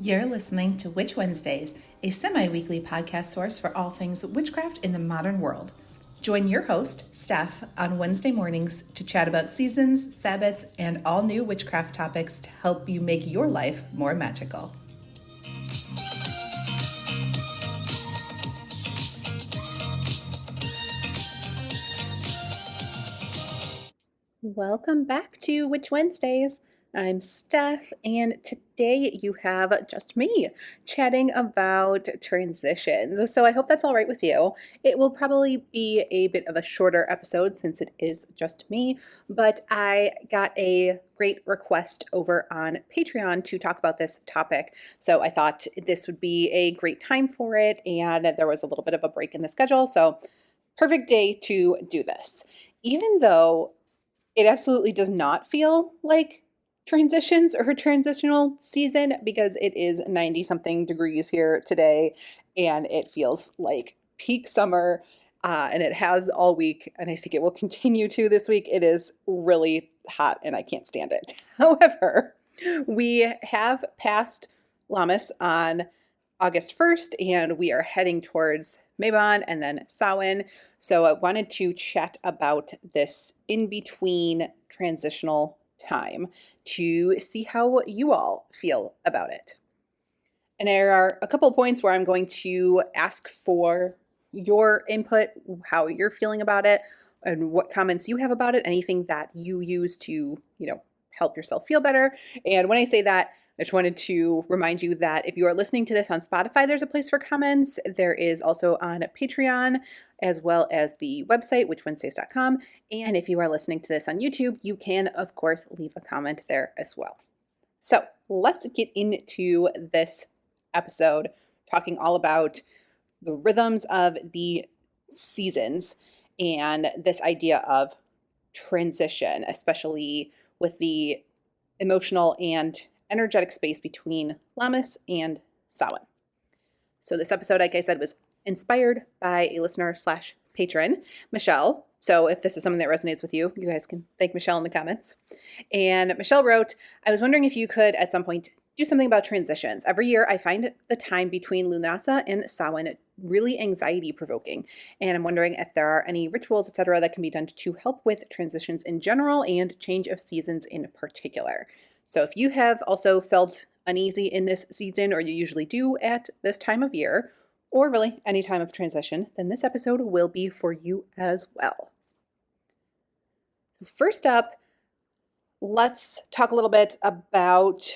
You're listening to Witch Wednesdays, a semi-weekly podcast source for all things witchcraft in the modern world. Join your host, Steph, on Wednesday mornings to chat about seasons, Sabbats, and all new witchcraft topics to help you make your life more magical. Welcome back to Witch Wednesdays. I'm Steph, and today you have just me chatting about transitions. So I hope that's all right with you. It will probably be a bit of a shorter episode since it is just me, but I got a great request over on Patreon to talk about this topic. So I thought this would be a great time for it, and there was a little bit of a break in the schedule. So perfect day to do this. Even though it absolutely does not feel like transitions or a transitional season because it is 90 something degrees here today and it feels like peak summer and it has all week and I think it will continue to this week. It is really hot and I can't stand it. However, we have passed Lammas on August 1st and we are heading towards Mabon and then Samhain. So I wanted to chat about this in-between transitional time to see how you all feel about it. And there are a couple of points where I'm going to ask for your input, how you're feeling about it, and what comments you have about it, anything that you use to, help yourself feel better. And when I say that, I just wanted to remind you that if you are listening to this on Spotify, there's a place for comments. There is also on Patreon, as well as the website, witchwednesdays.com. And if you are listening to this on YouTube, you can, of course, leave a comment there as well. So let's get into this episode, talking all about the rhythms of the seasons and this idea of transition, especially with the emotional and energetic space between Lammas and Samhain. So this episode, like I said, was inspired by a listener/patron, Michelle. So if this is something that resonates with you, you guys can thank Michelle in the comments. And Michelle wrote, I was wondering if you could at some point do something about transitions. Every year I find the time between Lunasa and Samhain really anxiety provoking. And I'm wondering if there are any rituals, etc., that can be done to help with transitions in general and change of seasons in particular. So if you have also felt uneasy in this season, or you usually do at this time of year, or really any time of transition, then this episode will be for you as well. So first up, let's talk a little bit about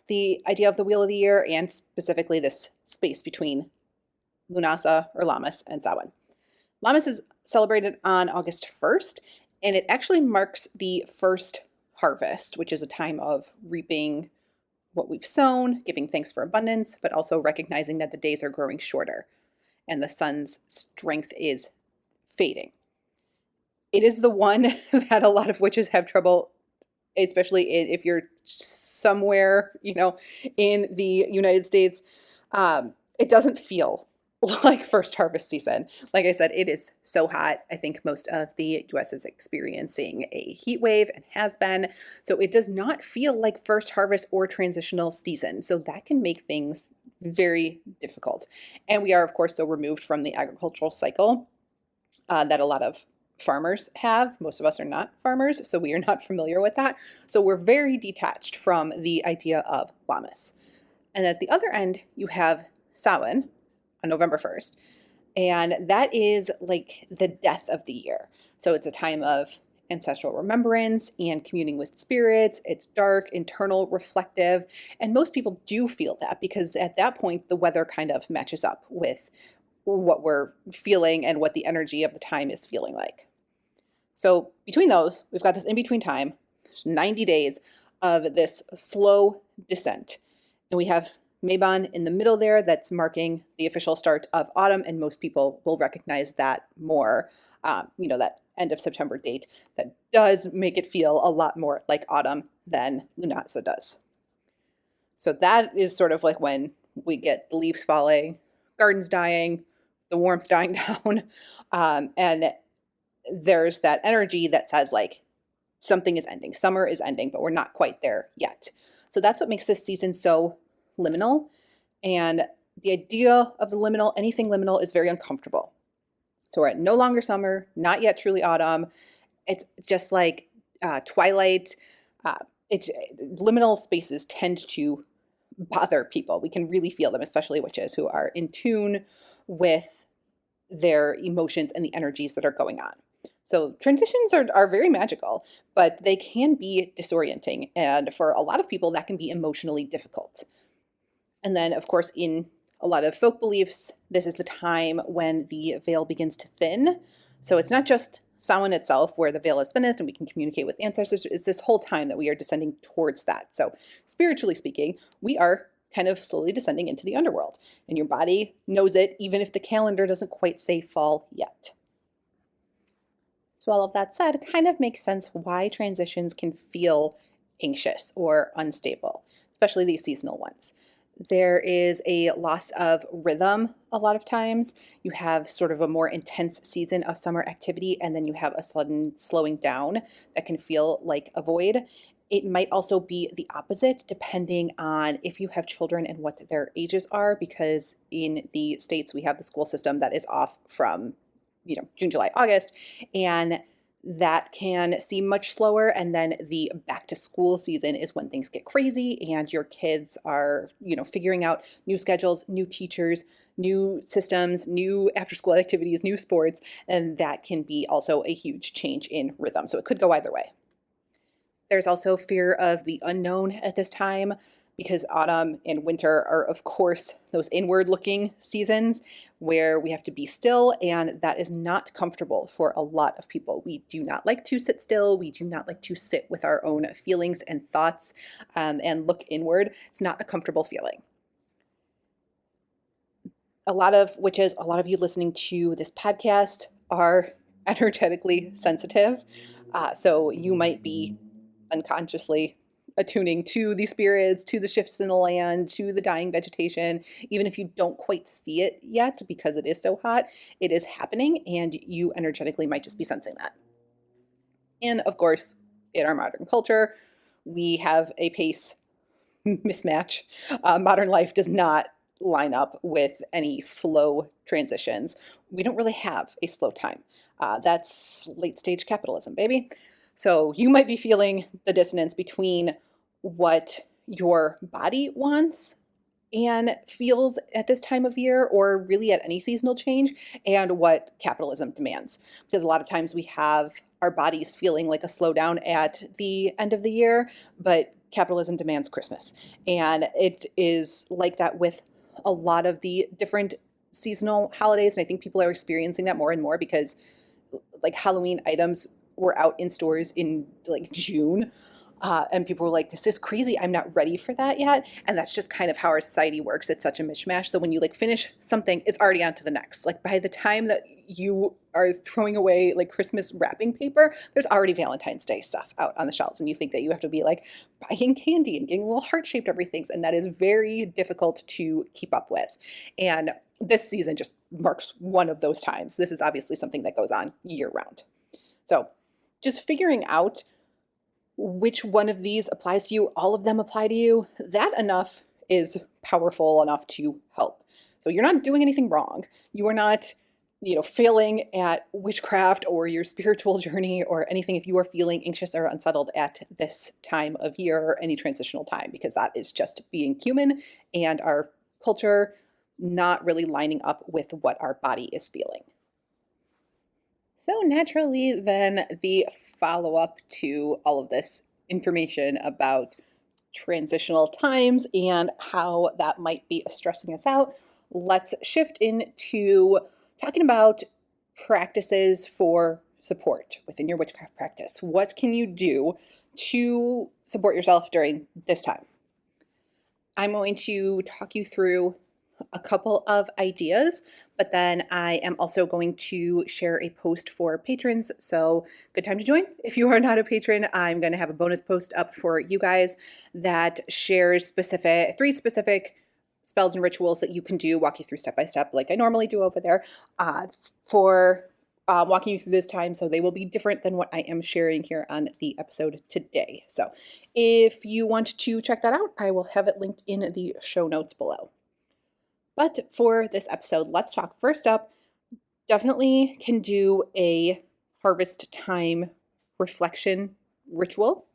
the idea of the Wheel of the Year and specifically this space between Lunasa or Lammas and Samhain. Lammas is celebrated on August 1st, and it actually marks the first harvest, which is a time of reaping what we've sown, giving thanks for abundance, but also recognizing that the days are growing shorter and the sun's strength is fading. It is the one that a lot of witches have trouble, especially if you're somewhere, in the United States. It doesn't feel like first harvest season. Like I said, it is so hot. I think most of the US is experiencing a heat wave and has been. So it does not feel like first harvest or transitional season. So that can make things very difficult. And we are, of course, so removed from the agricultural cycle that a lot of farmers have. Most of us are not farmers, so we are not familiar with that. So we're very detached from the idea of Lammas. And at the other end, you have Samhain on November 1st. And that is like the death of the year. So it's a time of ancestral remembrance and communing with spirits. It's dark, internal, reflective. And most people do feel that because at that point, the weather kind of matches up with what we're feeling and what the energy of the time is feeling like. So between those, we've got this in-between time, 90 days of this slow descent. And we have Mabon in the middle there, that's marking the official start of autumn, and most people will recognize that more, that end of September date. That does make it feel a lot more like autumn than Lunasa does. So that is sort of like when we get the leaves falling, gardens dying, the warmth dying down, and there's that energy that says like something is ending, summer is ending, but we're not quite there yet. So that's what makes this season so liminal And the idea of the liminal, anything liminal, is very uncomfortable. So we're at no longer summer, not yet truly autumn. It's just like twilight. Uh, it's liminal spaces tend to bother people. We can really feel them, especially witches who are in tune with their emotions and the energies that are going on. So transitions are very magical, but they can be disorienting. And for a lot of people, that can be emotionally difficult. And then, of course, in a lot of folk beliefs, this is the time when the veil begins to thin. So it's not just Samhain itself where the veil is thinnest and we can communicate with ancestors. It's this whole time that we are descending towards that. So spiritually speaking, we are kind of slowly descending into the underworld. And your body knows it, even if the calendar doesn't quite say fall yet. So all of that said, it kind of makes sense why transitions can feel anxious or unstable, especially these seasonal ones. There is a loss of rhythm a lot of times. You have sort of a more intense season of summer activity, and then you have a sudden slowing down that can feel like a void. It might also be the opposite, depending on if you have children and what their ages are, because in the States, we have the school system that is off from June, July, August, and that can seem much slower. And then the back to school season is when things get crazy and your kids are, figuring out new schedules, new teachers, new systems, new after school activities, new sports. And that can be also a huge change in rhythm. So it could go either way. There's also fear of the unknown at this time, because autumn and winter are, of course, those inward looking seasons where we have to be still, and that is not comfortable for a lot of people. We do not like to sit still. We do not like to sit with our own feelings and thoughts and look inward. It's not a comfortable feeling. A lot of witches, a lot of you listening to this podcast are energetically sensitive. So you might be unconsciously attuning to the spirits, to the shifts in the land, to the dying vegetation. Even if you don't quite see it yet because it is so hot, it is happening, and you energetically might just be sensing that. And of course, in our modern culture, we have a pace mismatch. Modern life does not line up with any slow transitions. We don't really have a slow time. That's late stage capitalism, baby. So you might be feeling the dissonance between what your body wants and feels at this time of year, or really at any seasonal change, and what capitalism demands. Because a lot of times we have our bodies feeling like a slowdown at the end of the year, but capitalism demands Christmas. And it is like that with a lot of the different seasonal holidays. And I think people are experiencing that more and more, because like Halloween items were out in stores in like June. And people were like, this is crazy. I'm not ready for that yet. And that's just kind of how our society works. It's such a mishmash. So when you like finish something, it's already on to the next. Like by the time that you are throwing away like Christmas wrapping paper, there's already Valentine's Day stuff out on the shelves. And you think that you have to be like buying candy and getting little heart-shaped everything. And that is very difficult to keep up with. And this season just marks one of those times. This is obviously something that goes on year round. So just figuring out which one of these applies to you, all of them apply to you, that enough is powerful enough to help. So you're not doing anything wrong. You are not, failing at witchcraft or your spiritual journey or anything if you are feeling anxious or unsettled at this time of year or any transitional time, because that is just being human and our culture not really lining up with what our body is feeling. So naturally, then the follow-up to all of this information about transitional times and how that might be stressing us out, let's shift into talking about practices for support within your witchcraft practice. What can you do to support yourself during this time? I'm going to talk you through a couple of ideas, but then I am also going to share a post for patrons. So good time to join. If you are not a patron, I'm going to have a bonus post up for you guys that shares three specific spells and rituals that you can do, walk you through step by step like I normally do over there for walking you through this time. So they will be different than what I am sharing here on the episode today. So if you want to check that out, I will have it linked in the show notes below. But for this episode, let's talk. First up, definitely can do a harvest time reflection ritual,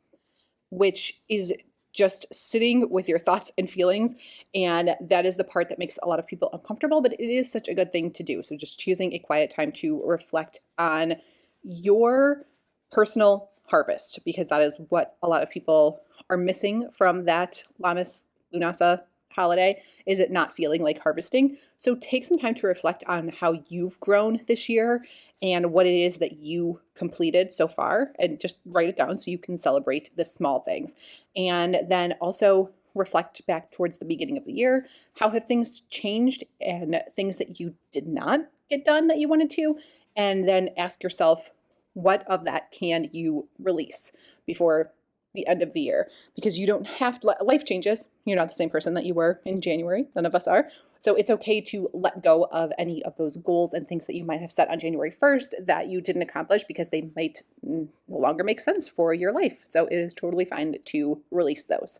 which is just sitting with your thoughts and feelings. And that is the part that makes a lot of people uncomfortable, but it is such a good thing to do. So just choosing a quiet time to reflect on your personal harvest, because that is what a lot of people are missing from that Lammas Lunasa holiday, is it not feeling like harvesting. So take some time to reflect on how you've grown this year and what it is that you completed so far, and just write it down so you can celebrate the small things. And then also reflect back towards the beginning of the year. How have things changed, and things that you did not get done that you wanted to? And then ask yourself, what of that can you release before the end of the year? Because you don't have to, life changes. You're not the same person that you were in January. None of us are. So it's okay to let go of any of those goals and things that you might have set on January 1st that you didn't accomplish, because they might no longer make sense for your life. So it is totally fine to release those.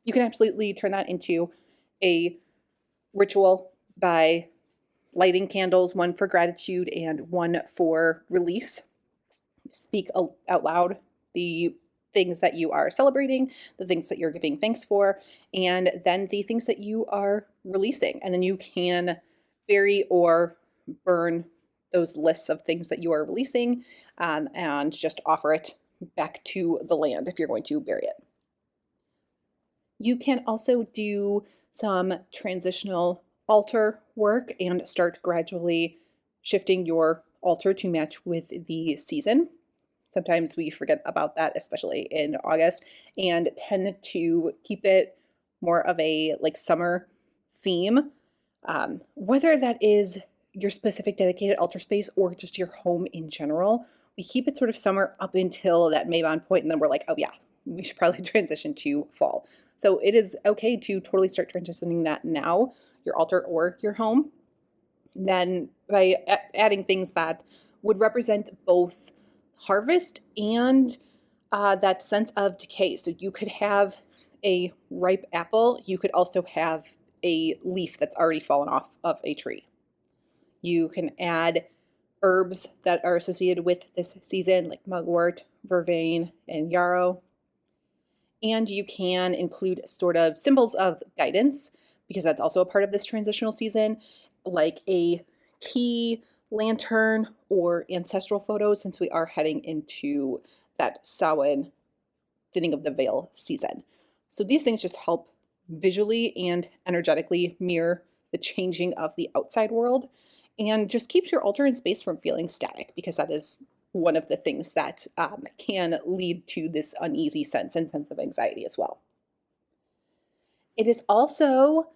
You can absolutely turn that into a ritual by lighting candles, one for gratitude and one for release. Speak out loud the things that you are celebrating, the things that you're giving thanks for, and then the things that you are releasing. And then you can bury or burn those lists of things that you are releasing, and just offer it back to the land if you're going to bury it. You can also do some transitional altar work and start gradually shifting your altar to match with the season. Sometimes we forget about that, especially in August, and tend to keep it more of a like summer theme. Whether that is your specific dedicated altar space or just your home in general, we keep it sort of summer up until that Maybon point, and then we're like, oh yeah, we should probably transition to fall. So it is okay to totally start transitioning that now, your altar or your home. Then by adding things that would represent both harvest and that sense of decay. So you could have a ripe apple. You could also have a leaf that's already fallen off of a tree. You can add herbs that are associated with this season, like mugwort, vervain, and yarrow. And you can include sort of symbols of guidance, because that's also a part of this transitional season, like a key, lantern, or ancestral photos, since we are heading into that Samhain thinning of the veil season. So these things just help visually and energetically mirror the changing of the outside world, and just keeps your altar and space from feeling static, because that is one of the things that can lead to this uneasy sense and sense of anxiety as well. It is also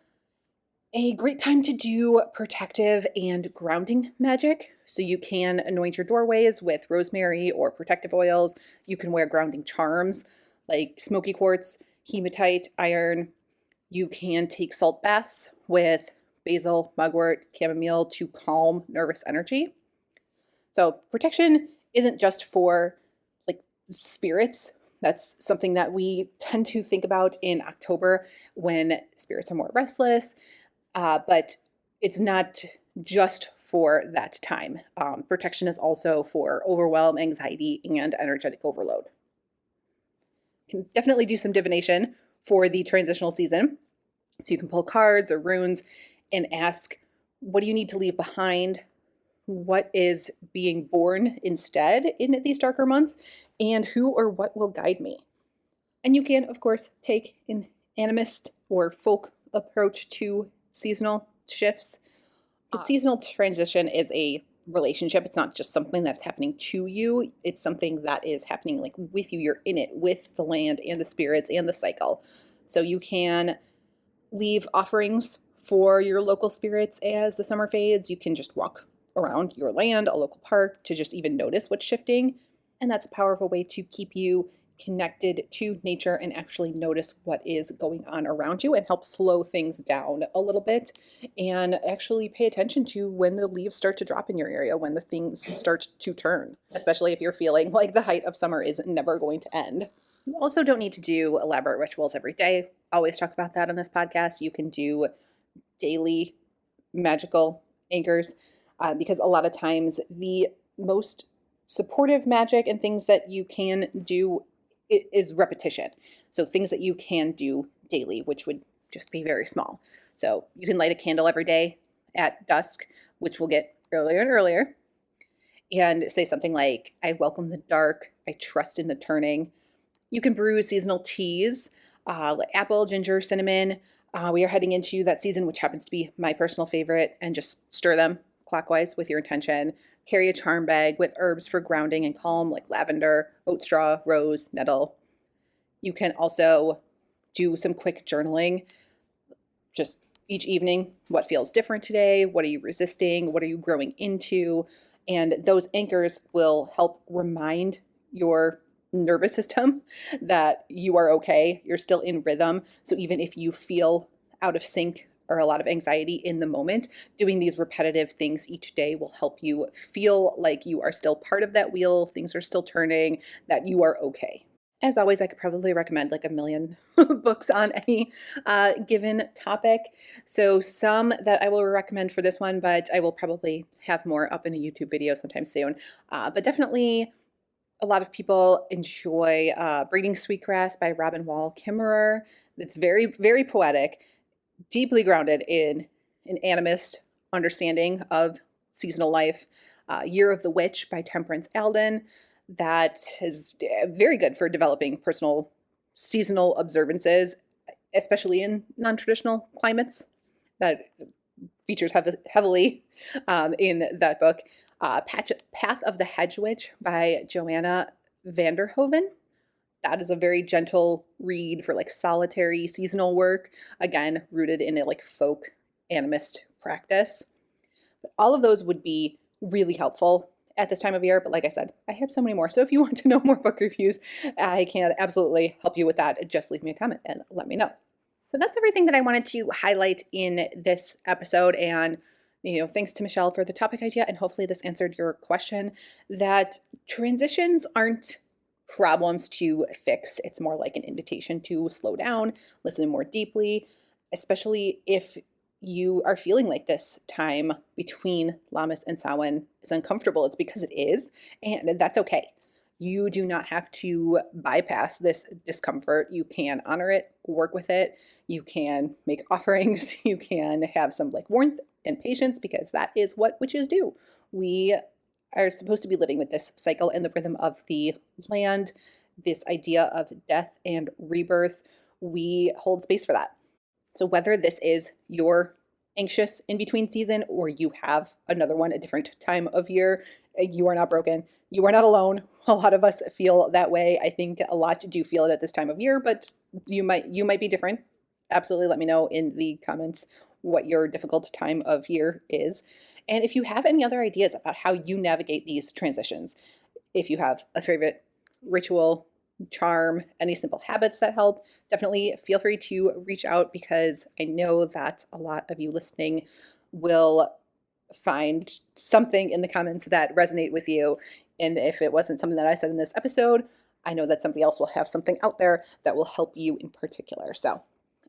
a great time to do protective and grounding magic. So you can anoint your doorways with rosemary or protective oils. You can wear grounding charms like smoky quartz, hematite, iron. You can take salt baths with basil, mugwort, chamomile to calm nervous energy. So protection isn't just for like spirits. That's something that we tend to think about in October when spirits are more restless, but it's not just for that time. Protection is also for overwhelm, anxiety, and energetic overload. You can definitely do some divination for the transitional season. So you can pull cards or runes and ask, what do you need to leave behind? What is being born instead in these darker months, and who or what will guide me? And you can, of course, take an animist or folk approach to seasonal shifts. A seasonal transition is a relationship. It's not just something that's happening to you. It's something that is happening like with you. You're in it with the land and the spirits and the cycle. So you can leave offerings for your local spirits as the summer fades. You can just walk around your land, a local park, to just even notice what's shifting. And that's a powerful way to keep you connected to nature and actually notice what is going on around you, and help slow things down a little bit, and actually pay attention to when the leaves start to drop in your area, when the things start to turn, especially if you're feeling like the height of summer is never going to end. You also don't need to do elaborate rituals every day. Always talk about that on this podcast. You can do daily magical anchors, because a lot of times the most supportive magic and things that you can do is repetition. So things that you can do daily, which would just be very small. So you can light a candle every day at dusk, which will get earlier and earlier, and say something like, I welcome the dark, I trust in the turning. You can brew seasonal teas, like apple, ginger, cinnamon. We are heading into that season, which happens to be my personal favorite, and just stir them clockwise with your intention. Carry a charm bag with herbs for grounding and calm, like lavender, oat straw, rose, nettle. You can also do some quick journaling, just each evening. What feels different today? What are you resisting? What are you growing into? And those anchors will help remind your nervous system that you are okay, you're still in rhythm. So even if you feel out of sync or a lot of anxiety in the moment, doing these repetitive things each day will help you feel like you are still part of that wheel, things are still turning, that you are okay. As always, I could probably recommend like a million books on any given topic. So some that I will recommend for this one, but I will probably have more up in a YouTube video sometime soon. But definitely a lot of people enjoy Breeding Sweetgrass by Robin Wall Kimmerer. It's very, very poetic, deeply grounded in an animist understanding of seasonal life. Year of the Witch by Temperance Alden. That is very good for developing personal seasonal observances, especially in non-traditional climates. That features heavily in that book. Path of the Hedge Witch by Joanna Vanderhoven. That is a very gentle read for like solitary seasonal work, again rooted in a like folk animist practice. But all of those would be really helpful at this time of year. But like I said, I have so many more. So if you want to know more book reviews, I can absolutely help you with that. Just leave me a comment and let me know. So that's everything that I wanted to highlight in this episode. And thanks to Michelle for the topic idea, and hopefully this answered your question, that transitions aren't problems to fix. It's more like an invitation to slow down, listen more deeply, especially if you are feeling like this time between Lammas and Samhain is uncomfortable. It's because it is, and that's okay. You do not have to bypass this discomfort. You can honor it, work with it. You can make offerings. You can have some like warmth and patience, because that is what witches do. We are supposed to be living with this cycle and the rhythm of the land, this idea of death and rebirth. We hold space for that. So whether this is your anxious in between season or you have another one, a different time of year, you are not broken. You are not alone. A lot of us feel that way. I think a lot do feel it at this time of year, but you might be different. Absolutely let me know in the comments what your difficult time of year is. And if you have any other ideas about how you navigate these transitions, if you have a favorite ritual, charm, any simple habits that help, definitely feel free to reach out, because I know that a lot of you listening will find something in the comments that resonate with you. And if it wasn't something that I said in this episode, I know that somebody else will have something out there that will help you in particular. So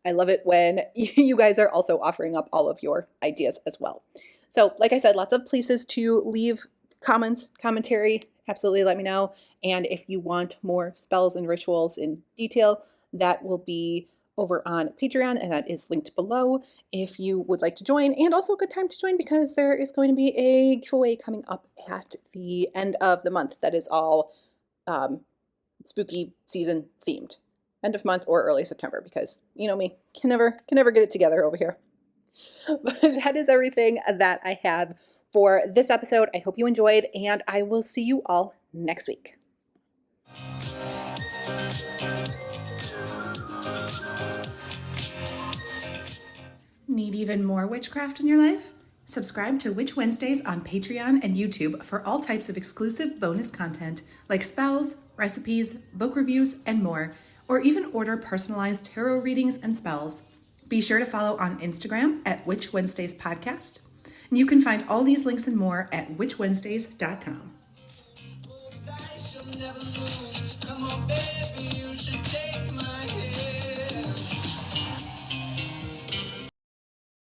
I love it when you guys are also offering up all of your ideas as well. So like I said, lots of places to leave comments, commentary. Absolutely let me know. And if you want more spells and rituals in detail, that will be over on Patreon, and that is linked below if you would like to join. And also a good time to join, because there is going to be a giveaway coming up at the end of the month that is all spooky season themed. End of month or early September, because you know me, can never get it together over here. But that is everything that I have for this episode. I hope you enjoyed, and I will see you all next week. Need even more witchcraft in your life? Subscribe to Witch Wednesdays on Patreon and YouTube for all types of exclusive bonus content like spells, recipes, book reviews, and more, or even order personalized tarot readings and spells. Be sure to follow on Instagram at Witch Wednesdays Podcast. And you can find all these links and more at witchwednesdays.com.